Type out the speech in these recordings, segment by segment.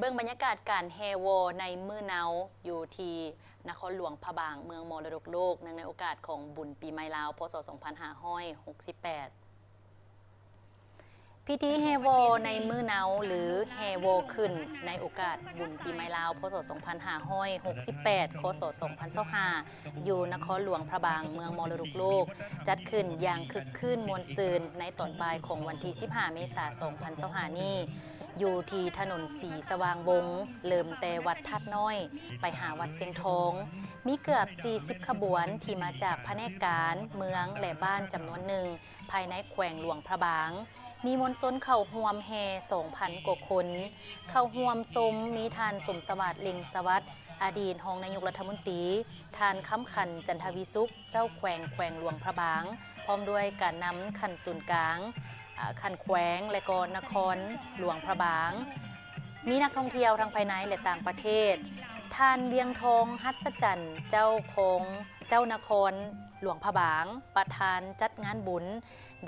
บิ่งบรรยากาศการแฮโวในมื้อเนาอยู่ที่นครหลวงพะบางเมืองมรดกโลกเนื่องในโอกาสของบุญปีใหม่ลาวพศ 2568 พิธีแฮโวในมื้อเนาหรือแฮโวขึ้นในโอกาสบุญปีใหม่ลาวพศ 2568 คศ 2025 อยู่นครหลวงพะบางเมืองมรดกโลกจัดขึ้นอย่างคึกคืนมวลซืนในตอนบ่ายของวันที่ 15 เมษายน 2025 นี้อยู่ที่ถนนสีสว่างวงเริ่มแต่วัดทัดน้อยไปหาวัดเสียงทองมีเกือบ 40 ขบวนที่มาจากแผนกการเมืองและบ้านจำนวนหนึ่งภายในแขวงหลวงพระบางมีมวลชนเข้าร่วมแห่ 2,000 กว่าคนเข้าร่วมชมมีท่านสมสวัสดิ์เล็งสวัสดิ์อดีตรองนายกรัฐมนตรีท่านค้ำขันจันทวิสุขเจ้าแขวงหลวงพระบางพร้อมด้วยการนำขันศูนย์กลางขันแขวงและก็นครหลวงพระบางมีนักท่องเที่ยวทั้งภายในและต่างประเทศท่านเวียงทองหัศจรรย์เจ้าของเจ้านครหลวงพระบางประธานจัดงานบุญ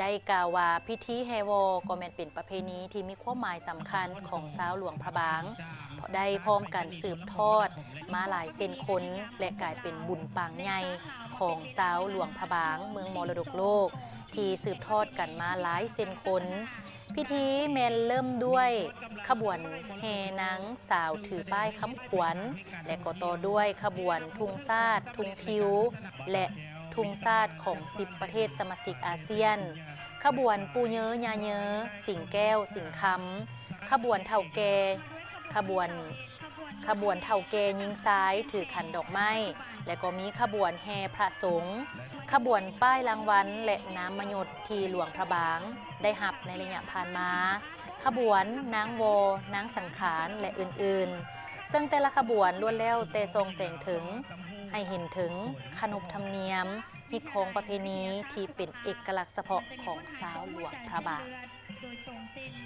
ได้กล่าวว่าพิธีแฮโวก็แม่นเป็นประเพณีที่มีความหมายสำคัญของชาวหลวงพระบางได้พร้อมกันสืบทอดมาหลายเส้นคนและกลายเป็นบุญปางใหญ่ของชาวหลวงพระบางเมืองมรดกโลกที่สืบทอดกันมาหลายเส้นคนพิธีแม่นเริ่มด้วยขบวนแห่นางสาวถือป้ายค้ำขวัญและก็ต่อด้วยขบวนทุงซาดทุงทิวและทุงซาดของ10ประเทศสมาชิกอาเซียนขบวนปูเยอะยาเยอะสิงแก้วสิงคำขบวนเท่าแกขบวนเท่าแกยิงซ้ายถือขันดอกไม้และก็มีขบวนแห่พระสงฆ์ขบวนป้ายรางวัลและน้ำมยศที่หลวงพระบางได้หับในระยะผ่านมาขบวนนางโวนางสังขารและอื่นๆซึ่งแต่ละขบวนล้วนแล้วแต่ทรงแสงถึงให้เห็นถึงขนบธรรมเนียมฮิตของประเพณีที่เป็นเอกลักษณ์เฉพาะของชาวหลวงพระบาง